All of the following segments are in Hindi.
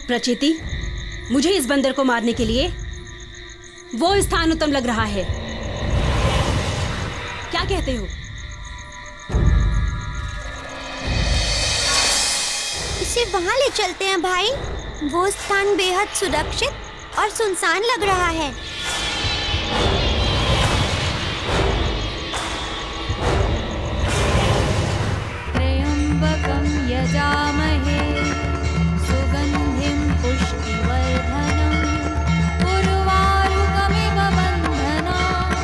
प्रचिति, मुझे इस बंदर को मारने के लिए वो स्थान उत्तम लग रहा है। क्या कहते हो? इसे वहाँ ले चलते हैं भाई। वो स्थान बेहद सुरक्षित और सुनसान लग रहा है। त्र्यंबकं यजामहे सुगंधिं पुष्टिवर्धनम् उर्वारुकमिव बन्धनान्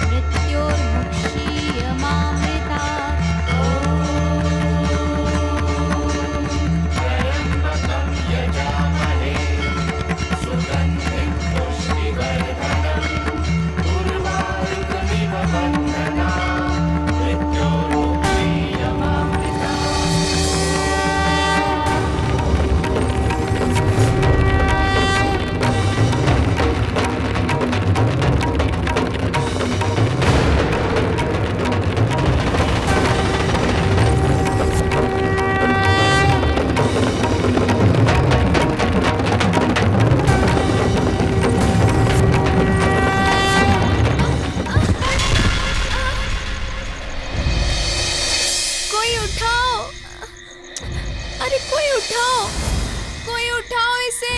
मृत्योर्मुक्षीयमामृतात्। कोई उठाओ इसे।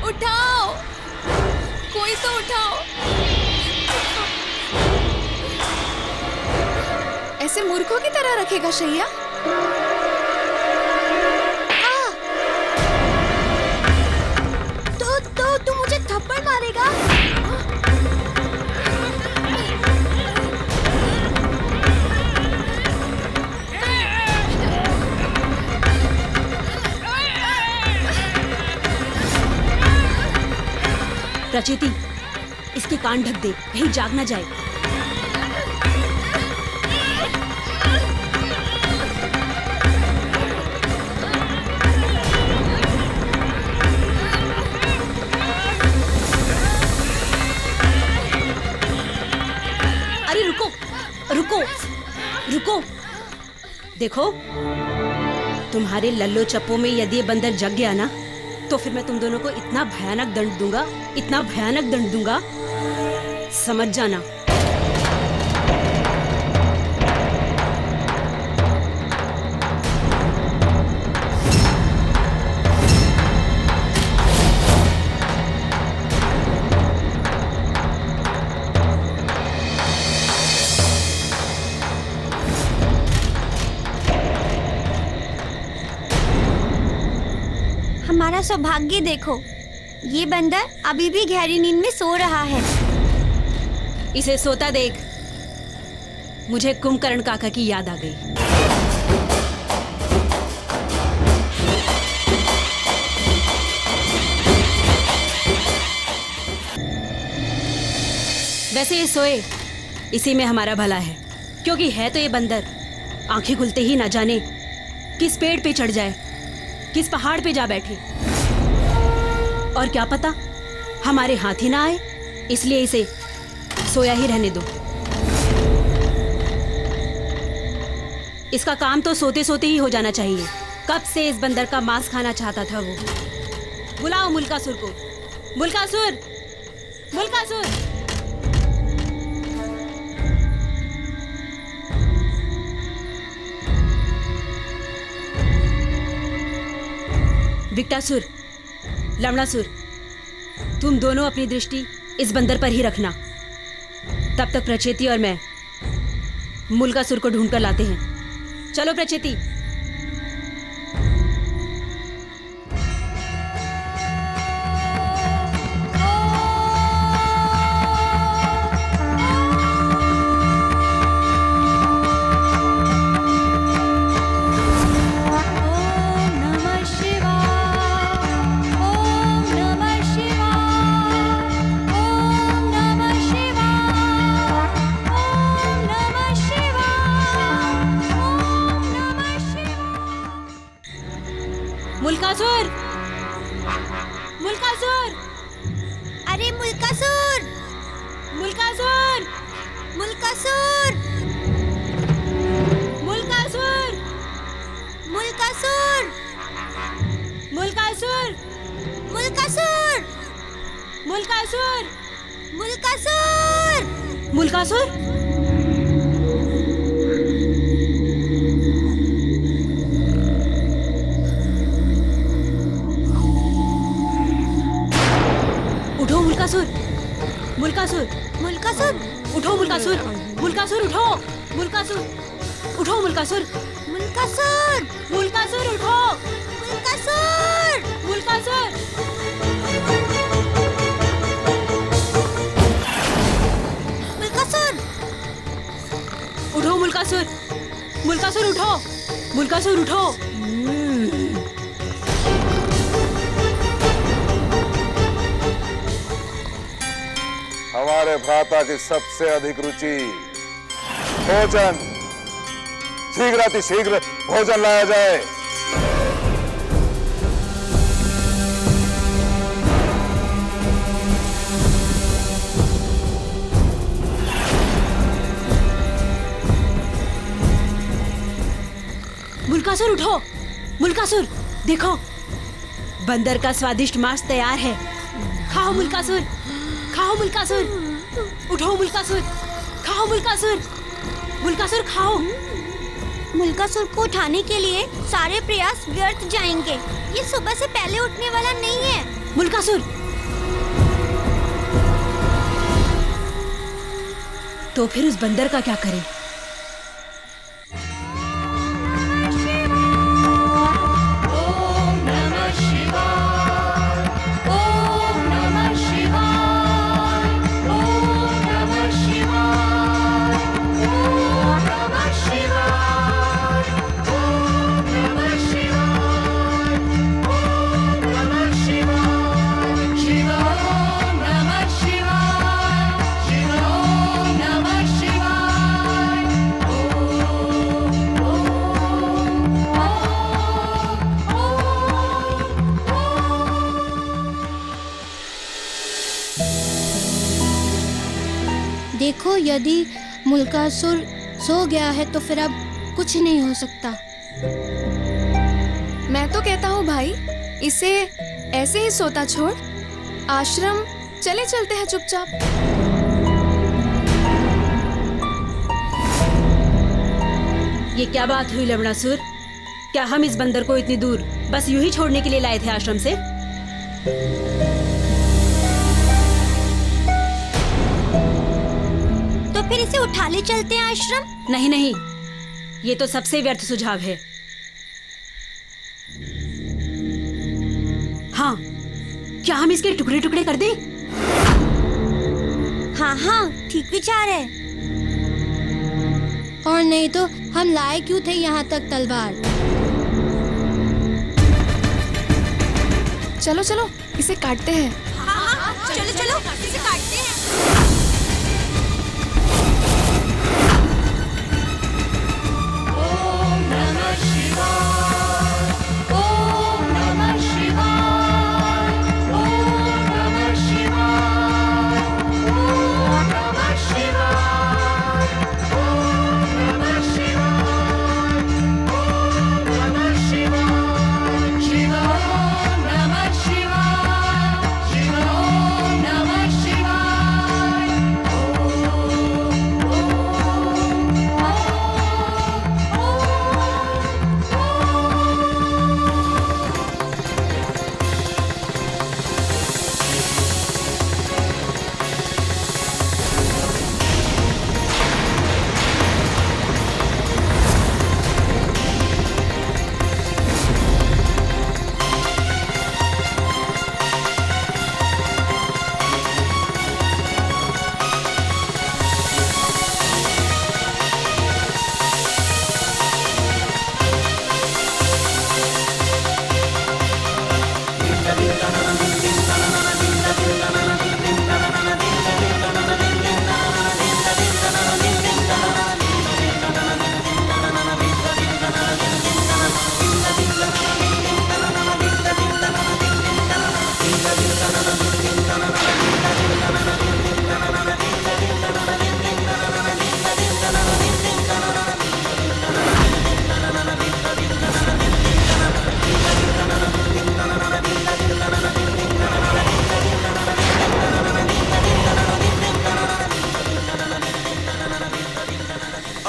उठाओ, कोई तो उठाओ। ऐसे मूर्खों की तरह रखेगा शैया? तो तू मुझे थप्पड़ मारेगा? प्रचिति, इसके कान ढक दे, कहीं जाग ना जाए। अरे रुको, रुको, रुको। देखो, तुम्हारे लल्लो चप्पो में यदि ये बंदर जग गया ना, तो फिर मैं तुम दोनों को इतना भयानक दंड दूंगा, इतना भयानक दंड दूंगा, समझ जाना। हमारा सौभाग्य देखो, ये बंदर अभी भी गहरी नींद में सो रहा है। इसे सोता देख मुझे कुंभकर्ण काका की याद आ गई। वैसे ये सोए, इसी में हमारा भला है, क्योंकि है तो ये बंदर आंखें खुलते ही ना जाने किस पेड़ पे चढ़ जाए, किस पहाड़ पे जा बैठे, और क्या पता हमारे हाथ ही ना आए। इसलिए इसे सोया ही रहने दो। इसका काम तो सोते सोते ही हो जाना चाहिए। कब से इस बंदर का मांस खाना चाहता था वो। बुलाओ मुल्कासुर को। मुल्कासुर, मुल्कासुर। विकटासुर, लवणासुर, तुम दोनों अपनी दृष्टि इस बंदर पर ही रखना। तब तक प्रचिति और मैं मुल्कासुर को ढूंढकर लाते हैं। चलो प्रचिति। मुल्कासुर, मुल्कासुर, मुल्कासुर, मुल्कासुर, मुल्कासुर, मुल्कासुर, मुल्कासुर। मुल्कासुर। उठो मुल्कासुर, मुल्कासुर, मुल्कासुर, उठो मुल्कासुर, मुल्कासुर उठो, मुल्कासुर, उठो मुल्कासुर, मुल्कासुर, मुल्कासुर उठो, मुल्कासुर, मुल्कासुर, मुल्कासुर। उठो मुल्कासुर, मुल्कासुर उठो, मुल्कासुर उठो। हमारे भ्राता की सबसे अधिक रुचि भोजन। शीघ्र भोजन लाया जाए। मुल्कासुर उठो, मुल्कासुर देखो, बंदर का स्वादिष्ट मांस तैयार है। खाओ मुल्कासुर, खाओ मुल्कासुर, उठो मुल्कासुर, खाओ मुल्कासुर, मुल्कासुर खाओ। मुल्कासुर को उठाने के लिए सारे प्रयास व्यर्थ जाएंगे। ये सुबह से पहले उठने वाला नहीं है। मुल्कासुर। तो फिर उस बंदर का क्या करें? देखो, यदि मुल्कासुर सो गया है तो फिर अब कुछ नहीं हो सकता। मैं तो कहता हूँ भाई, इसे ऐसे ही सोता छोड़ आश्रम चले चलते हैं चुपचाप। ये क्या बात हुई लवणासुर? क्या हम इस बंदर को इतनी दूर बस यूं ही छोड़ने के लिए लाए थे आश्रम से? तो फिर इसे उठा ले चलते हैं आश्रम। नहीं नहीं, ये तो सबसे व्यर्थ सुझाव है। हाँ, क्या हम इसके टुकड़े टुकड़े कर दें? हाँ हाँ, ठीक विचार है। और नहीं तो हम लाए क्यों थे यहाँ तक तलवार? चलो चलो, इसे काटते हैं। हाँ, चलो चलो, इसे काटते हैं। Namaः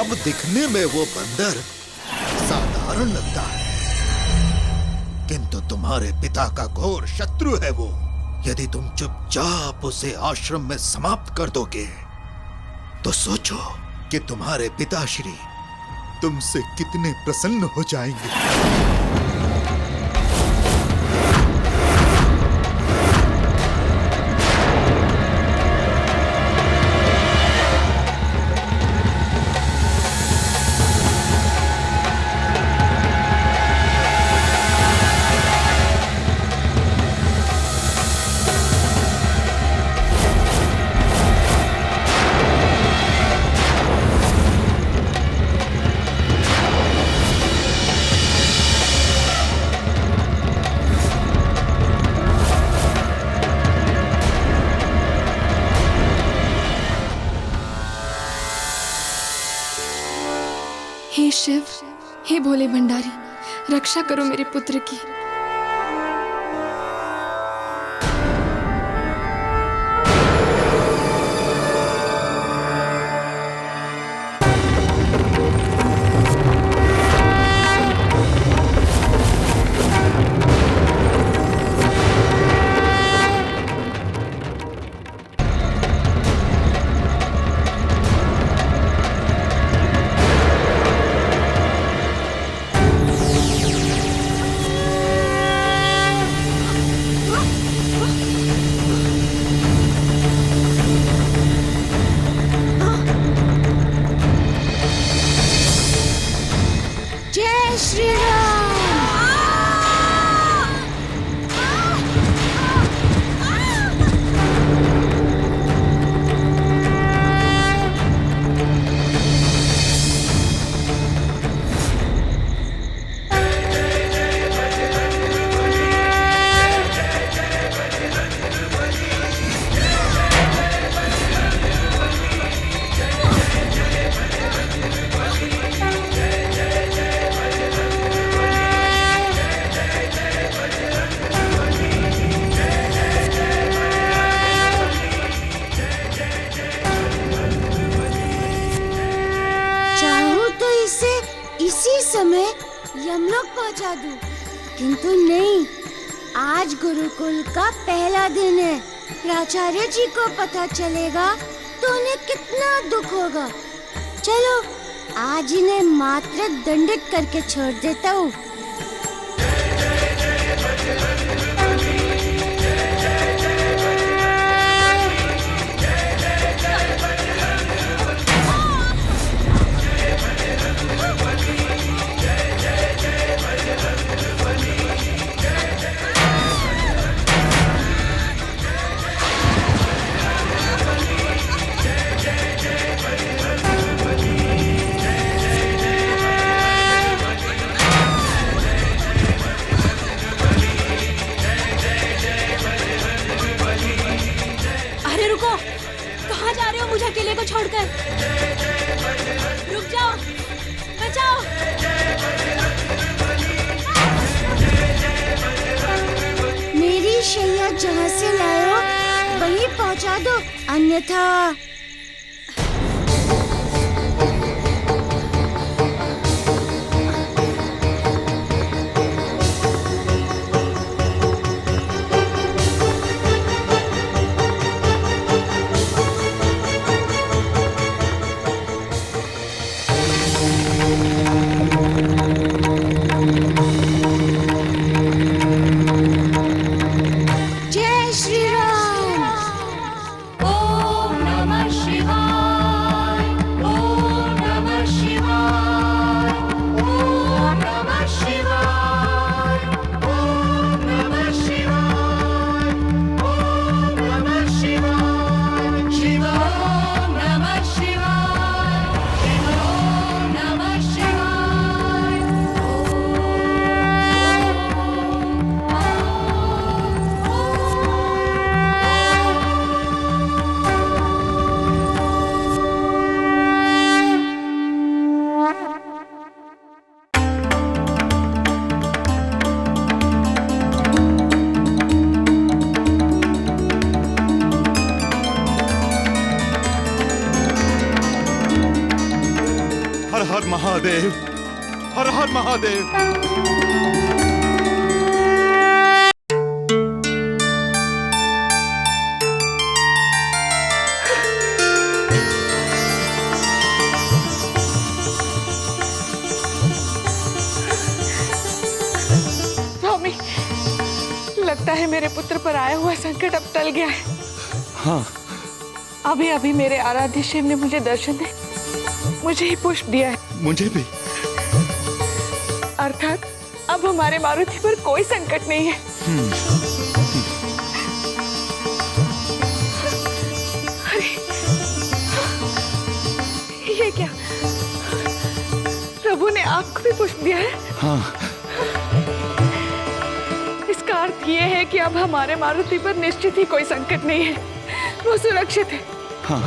अब दिखने में वो बंदर साधारण लगता है, किंतु तुम्हारे पिता का घोर शत्रु है वो। यदि तुम चुपचाप उसे आश्रम में समाप्त कर दोगे तो सोचो कि तुम्हारे पिताश्री तुमसे कितने प्रसन्न हो जाएंगे। हे शिव, हे भोले भंडारी, रक्षा करो मेरे पुत्र की। जय श्री राम। चाहूं तो इसे इसी समय यमलोक पहुंचा दूं, किंतु नहीं। आज गुरुकुल का पहला दिन है। प्राचार्य जी को पता चलेगा तो उन्हें कितना दुख होगा। चलो आज इन्हें मात्र दंडित करके छोड़ देता हूँ। कहाँ जा रहे हो मुझे अकेले को छोड़कर? रुक जाओ, बचाओ। मेरी शैया जहाँ से लाए हो वहीं पहुँचा दो, अन्यथा जय श्री राम। ओम नमः हर महादेव, हर हर महादेव। स्वामी, लगता है मेरे पुत्र पर आया हुआ संकट अब टल गया है। हाँ, अभी अभी मेरे आराध्य शिव ने मुझे दर्शन दे मुझे ही पुष्प दिया है। मुझे भी। अर्थात अब हमारे मारुति पर कोई संकट नहीं है। अरे, ये क्या? प्रभु ने आपको भी पुष्प दिया है? हाँ। इसका अर्थ ये है कि अब हमारे मारुति पर निश्चित ही कोई संकट नहीं है, वो सुरक्षित है। हाँ।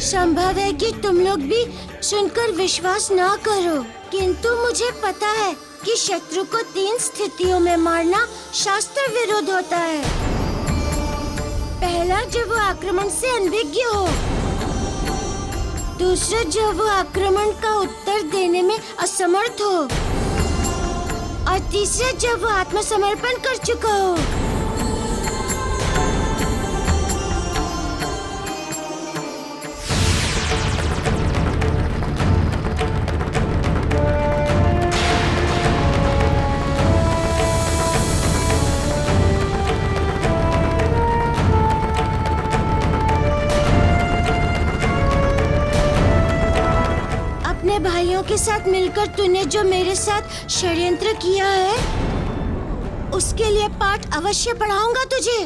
संभव है कि तुम लोग भी सुनकर विश्वास ना करो, किंतु मुझे पता है कि शत्रु को 3 स्थितियों में मारना शास्त्र विरुद्ध होता है। पहला, जब वो आक्रमण से अनभिज्ञ हो। दूसरा, जब वो आक्रमण का उत्तर देने में असमर्थ हो। और तीसरा, जब वो आत्मसमर्पण कर चुका हो। भाइयों के साथ मिलकर तूने जो मेरे साथ षड्यंत्र किया है, उसके लिए पाठ अवश्य पढ़ाऊंगा तुझे।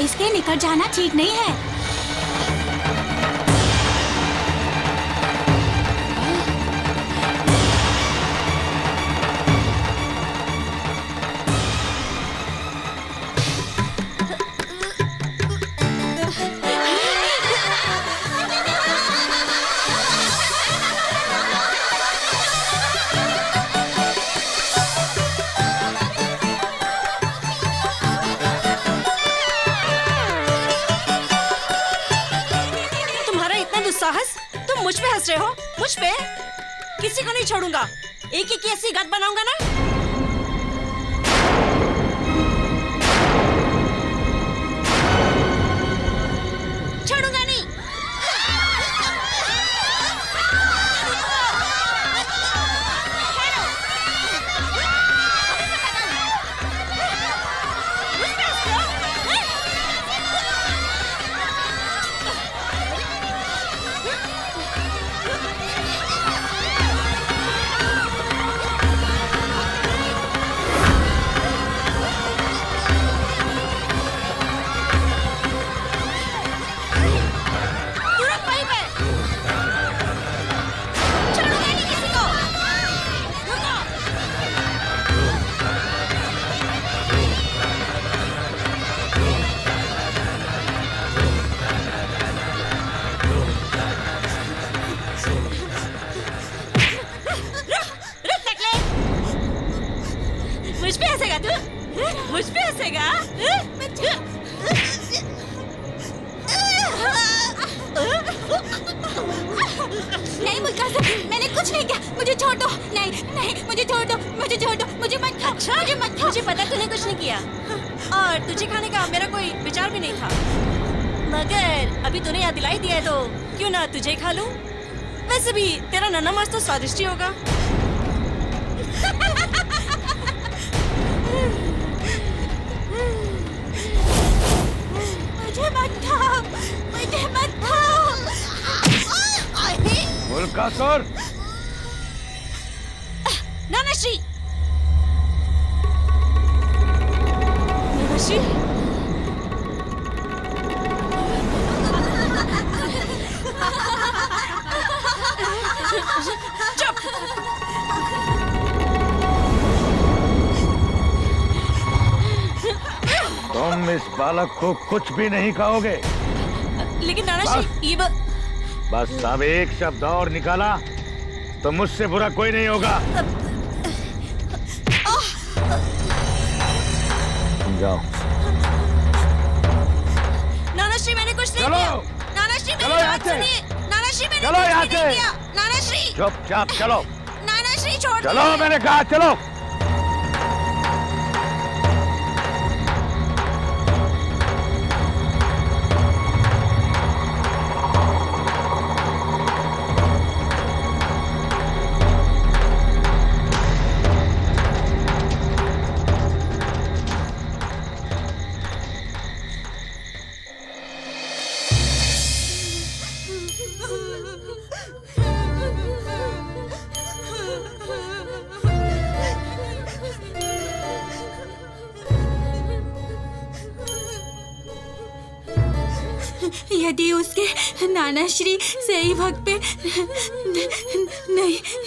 इसके निकट जाना ठीक नहीं है। साहस, तुम मुझ पे हंस रहे हो? मुझ पे? किसी को नहीं छोड़ूंगा। एक एक की ऐसी गत बनाऊंगा ना। छोड़ूंगा नहीं। मुझ पे हंसेगा तू? मुझ पे हंसेगा? नहीं मुल्कासर, मैंने कुछ नहीं किया। मुझे छोड़ दो। नहीं नहीं, मुझे छोड़ दो, मुझे छोड़ दो, मुझे मत खाओ। अच्छा, मुझे मत खाओ। मुझे पता तूने कुछ नहीं किया और तुझे खाने का मेरा कोई विचार भी नहीं था, मगर अभी तूने याद दिलाई दिया है तो क्यों ना तुझे खा लूं? वैसे भी तेरा नन्ना मांस तो स्वादिष्ट ही होगा। मुझे मत खाओ, मुझे मत खाओ। मुल्कासुर, नानाश्री, नानाश्री, चुप। तुम इस बालक को कुछ भी नहीं कहोगे। लेकिन नानाश्री, ये बस अब एक शब्द और निकाला तो मुझसे बुरा कोई नहीं होगा। जाओ। नानाश्री, मैंने कुछ नहीं चलो। किया। नानाश्री, मेरी बात सुनिए। नानाश्री, मैंने चलो कुछ यहाँ भी नहीं से। किया। नानाश्री, चुपचाप चलो। नानाश्री छोड़ चलो, दीजिए। मैंने कहा चलो। यदि उसके नानाश्री सही वक्त पे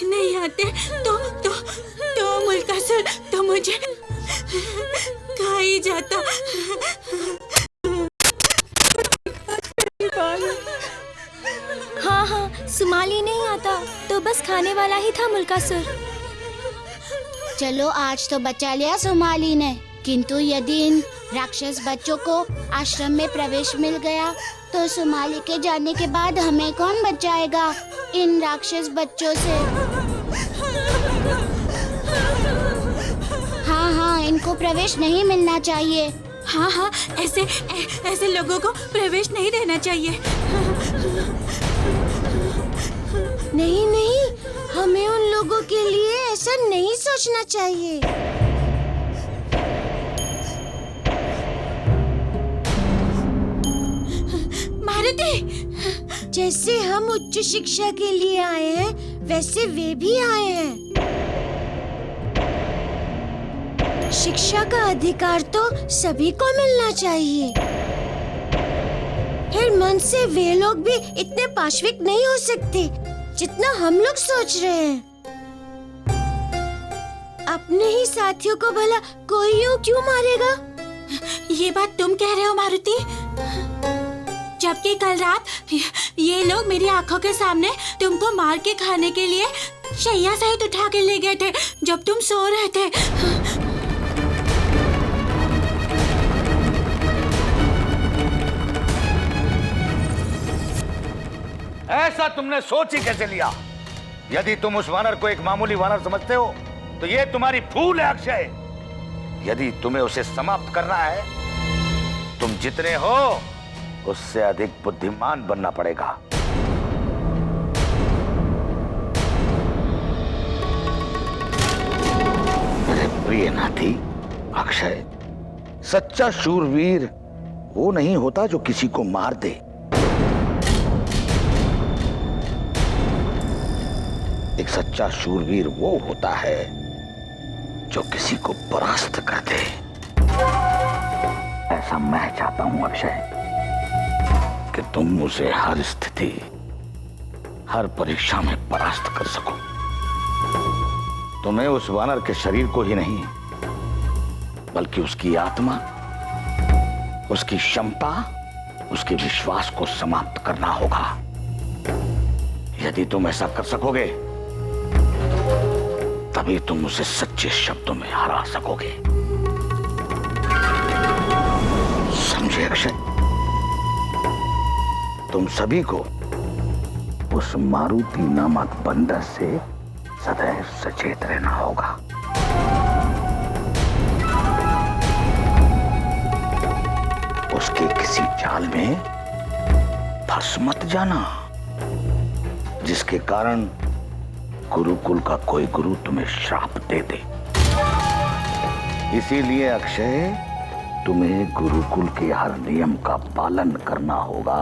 नहीं आते तो मुल्कासुर तो मुझे खा ही जाता। हाँ हाँ, सुमाली नहीं आता तो बस खाने वाला ही था मुल्कासुर। चलो आज तो बचा लिया सोमाली ने, किंतु यदि इन राक्षस बच्चों को आश्रम में प्रवेश मिल गया तो सोमाली के जाने के बाद हमें कौन बचाएगा इन राक्षस बच्चों से? हाँ हाँ, इनको प्रवेश नहीं मिलना चाहिए। हाँ हाँ, ऐसे लोगों को प्रवेश नहीं देना चाहिए। नहीं नहीं, हमें उन लोगों के लिए ऐसा नहीं सोचना चाहिए। मारुति, जैसे हम उच्च शिक्षा के लिए आए हैं वैसे वे भी आए हैं। शिक्षा का अधिकार तो सभी को मिलना चाहिए। फिर मन से वे लोग भी इतने पाशविक नहीं हो सकते जितना हम लोग सोच रहे हैं। अपने ही साथियों को भला कोई यूं क्यों मारेगा? ये बात तुम कह रहे हो मारुति? जबकि कल रात ये लोग मेरी आंखों के सामने तुमको मार के खाने के लिए शैया सहित उठा के ले गए थे जब तुम सो रहे थे। ऐसा तुमने सोच ही कैसे लिया? यदि तुम उस वानर को एक मामूली वानर समझते हो तो ये तुम्हारी भूल है अक्षय। यदि तुम्हें उसे समाप्त करना है, तुम जितने हो उससे अधिक बुद्धिमान बनना पड़ेगा। मेरे प्रिय नाती अक्षय, सच्चा शूरवीर वो नहीं होता जो किसी को मार दे। एक सच्चा शूरवीर वो होता है जो किसी को परास्त कर दे। ऐसा मैं चाहता हूं अक्षय कि तुम उसे हर स्थिति, हर परीक्षा में परास्त कर सको। तुम्हें उस वानर के शरीर को ही नहीं बल्कि उसकी आत्मा, उसकी क्षमता, उसके विश्वास को समाप्त करना होगा। यदि तुम ऐसा कर सकोगे तभी तुम उसे सच्चे शब्दों में हरा सकोगे। समझे अक्षय? तुम सभी को उस मारुति नामक बंदर से सदैव सचेत रहना होगा। उसके किसी चाल में फंस मत जाना जिसके कारण गुरुकुल का कोई गुरु तुम्हें श्राप दे दे। इसीलिए अक्षय, तुम्हें गुरुकुल के हर नियम का पालन करना होगा।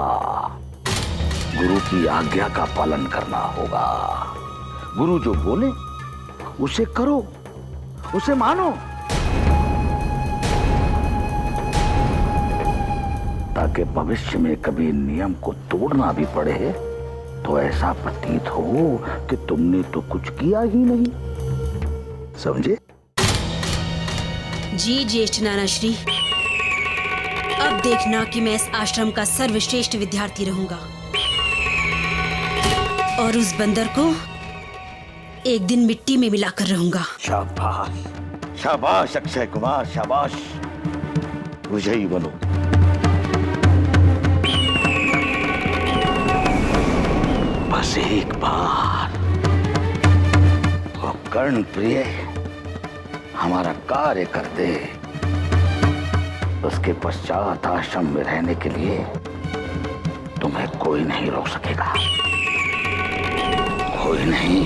गुरु की आज्ञा का पालन करना होगा। गुरु जो बोले उसे करो, उसे मानो, ताकि भविष्य में कभी नियम को तोड़ना भी पड़े तो ऐसा प्रतीत हो कि तुमने तो कुछ किया ही नहीं। समझे? जी ज्येष्ठ नानाश्री, अब देखना कि मैं इस आश्रम का सर्वश्रेष्ठ विद्यार्थी रहूंगा और उस बंदर को एक दिन मिट्टी में मिलाकर रहूंगा। शाबाश, शाबाश अक्षय कुमार, शाबाश। विजयी बनो। बस एक बार वो कर्ण प्रिय हमारा कार्य कर दे, उसके पश्चात आश्रम में रहने के लिए तुम्हें कोई नहीं रोक सकेगा। कोई नहीं।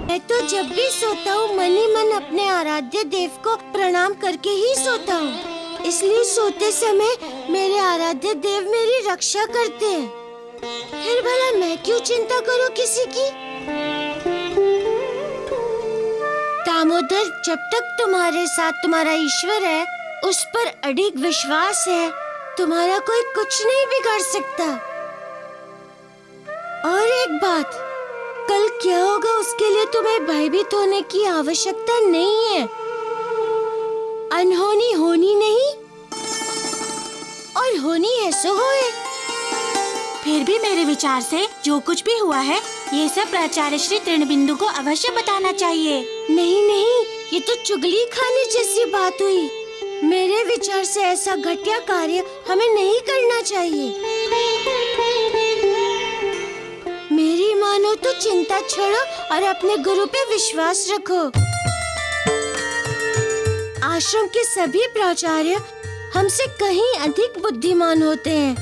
मैं तो जब भी सोता हूँ मन ही मन अपने आराध्य देव को प्रणाम करके ही सोता हूँ। इसलिए सोते समय मेरे आराध्य देव मेरी रक्षा करते हैं। फिर भला मैं क्यों चिंता करूँ किसी की? दामोदर, जब तक तुम्हारे साथ तुम्हारा ईश्वर है, उस पर अडिग विश्वास है, तुम्हारा कोई कुछ नहीं बिगाड़ सकता। और एक बात, कल क्या होगा उसके लिए तुम्हें भयभीत होने की आवश्यकता नहीं है। अनहोनी होनी नहीं और होनी है सो होए। फिर भी मेरे विचार से जो कुछ भी हुआ है ये सब प्राचार्य श्री तृणबिंदु को अवश्य बताना चाहिए। नहीं नहीं, ये तो चुगली खाने जैसी बात हुई। मेरे विचार से ऐसा घटिया कार्य हमें नहीं करना चाहिए। मेरी मानो तो चिंता छोड़ो और अपने गुरु पे विश्वास रखो। आश्रम के सभी प्राचार्य हमसे कहीं अधिक बुद्धिमान होते हैं।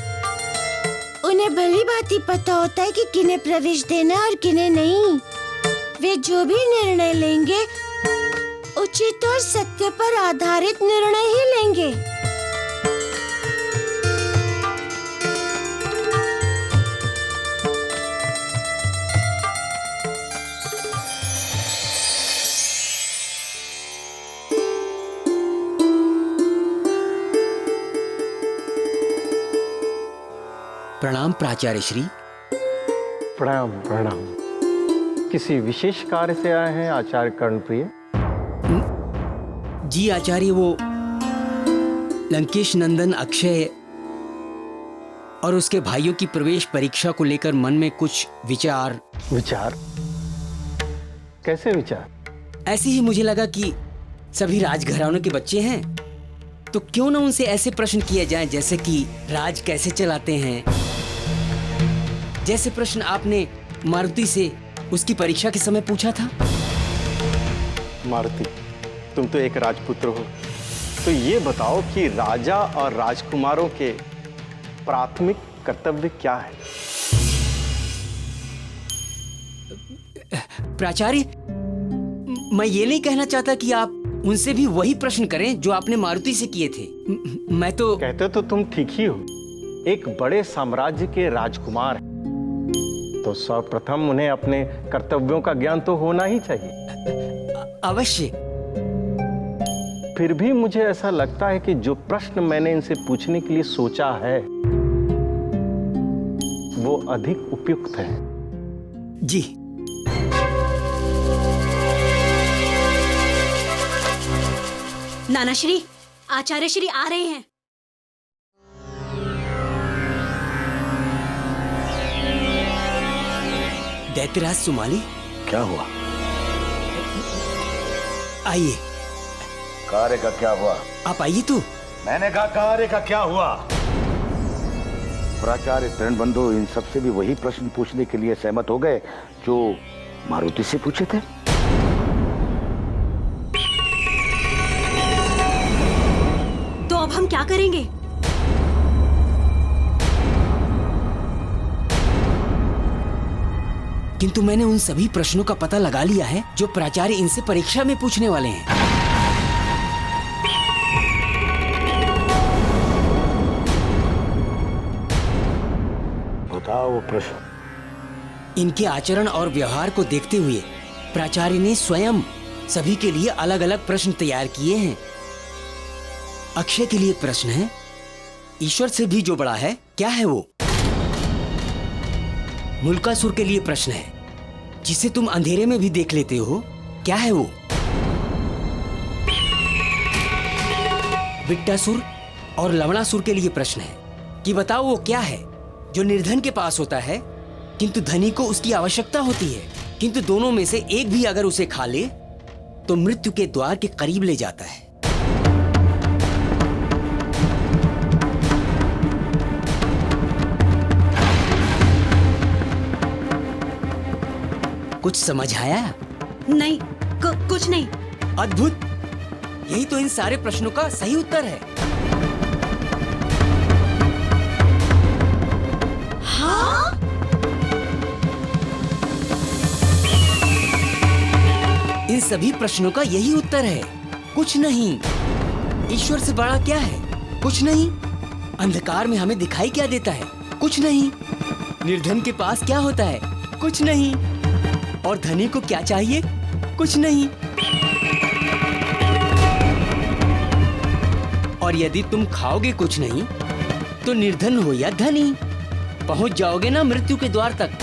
उन्हें भली भांति पता होता है कि किन्हें प्रवेश देना और किन्हें नहीं। वे जो भी निर्णय लेंगे उचित और सत्य पर आधारित निर्णय ही लेंगे। प्रणाम प्राचार्य श्री। प्रणाम प्रणाम। किसी विशेष कार्य से आए हैं आचार्य कर्णप्रिय? जी आचार्य, वो लंकेश नंदन अक्षय और उसके भाइयों की प्रवेश परीक्षा को लेकर मन में कुछ विचार। कैसे विचार? ऐसे ही मुझे लगा कि सभी राजघरानों के बच्चे हैं, तो क्यों ना उनसे ऐसे प्रश्न किए जाएं जैसे कि राज कैसे चलाते हैं, जैसे प्रश्न आपने मारुति से उसकी परीक्षा के समय पूछा था। मारुति, तुम तो एक राजपुत्र हो, तो ये बताओ कि राजा और राजकुमारों के प्राथमिक कर्तव्य क्या है? प्राचार्य, मैं ये नहीं कहना चाहता कि आप उनसे भी वही प्रश्न करें जो आपने मारुति से किए थे। मैं तो कहते तो तुम ठीक ही हो, एक बड़े साम्राज्य के राजकुमार हैं, तो सर्वप्रथम उन्हें अपने कर्तव्यों का ज्ञान तो होना ही चाहिए। अवश्य। फिर भी मुझे ऐसा लगता है कि जो प्रश्न मैंने इनसे पूछने के लिए सोचा है वो अधिक उपयुक्त है। जी। नाना श्री, आचार्य श्री आ रहे हैं। दैत्यराज सुमाली, क्या हुआ? आइए। कार्य का क्या हुआ? आप आइए तो। मैंने कहा कार्य का क्या हुआ? प्राचार्य तृणबंधु इन सबसे भी वही प्रश्न पूछने के लिए सहमत हो गए जो मारुति से पूछे थे। तो अब हम क्या करेंगे? किंतु मैंने उन सभी प्रश्नों का पता लगा लिया है जो प्राचार्य इनसे परीक्षा में पूछने वाले हैं। बताओ वो प्रश्न। इनके आचरण और व्यवहार को देखते हुए प्राचार्य ने स्वयं सभी के लिए अलग अलग प्रश्न तैयार किए हैं। अक्षय के लिए प्रश्न है, ईश्वर से भी जो बड़ा है क्या है वो? मुल्कासुर के लिए प्रश्न है, जिसे तुम अंधेरे में भी देख लेते हो, क्या है वो? विट्टासुर और लवणासुर के लिए प्रश्न है कि बताओ वो क्या है जो निर्धन के पास होता है किंतु धनी को उसकी आवश्यकता होती है, किंतु दोनों में से एक भी अगर उसे खा ले तो मृत्यु के द्वार के करीब ले जाता है। कुछ समझ आया? नहीं, कुछ नहीं। अद्भुत! यही तो इन सारे प्रश्नों का सही उत्तर है। हाँ? इन सभी प्रश्नों का यही उत्तर है, कुछ नहीं। ईश्वर से बड़ा क्या है? कुछ नहीं। अंधकार में हमें दिखाई क्या देता है? कुछ नहीं। निर्धन के पास क्या होता है? कुछ नहीं। और धनी को क्या चाहिए? कुछ नहीं। और यदि तुम खाओगे कुछ नहीं तो निर्धन हो या धनी पहुंच जाओगे ना मृत्यु के द्वार तक।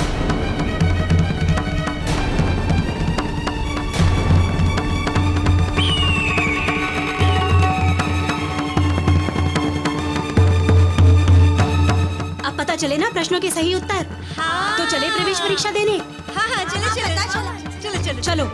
चले ना प्रश्नों के सही उत्तर। हाँ। तो चले प्रवेश परीक्षा देने। हाँ हाँ चलो। चलो।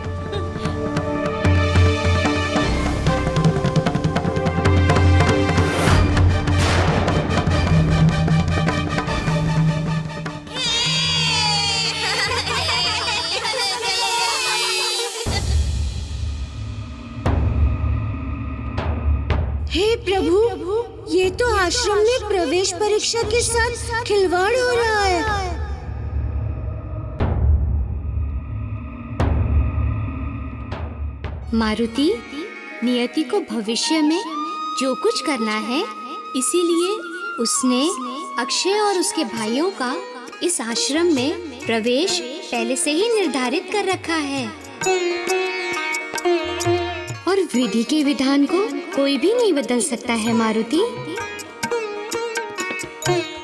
हे प्रभु, ये तो आश्रम में प्रवेश परीक्षा के साथ खिलवाड़ हो रहा है। मारुति, नियति को भविष्य में जो कुछ करना है, इसीलिए उसने अक्षय और उसके भाइयों का इस आश्रम में प्रवेश पहले से ही निर्धारित कर रखा है और विधि के विधान को कोई भी नहीं बदल सकता है मारुति।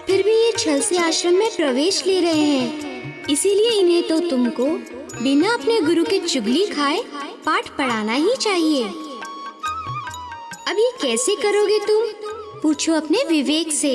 फिर भी ये छल से आश्रम में प्रवेश ले रहे हैं, इसीलिए इन्हें तो तुमको बिना अपने गुरु के चुगली खाए पाठ पढ़ाना ही चाहिए। अब ये कैसे करोगे तुम? पूछो अपने विवेक से।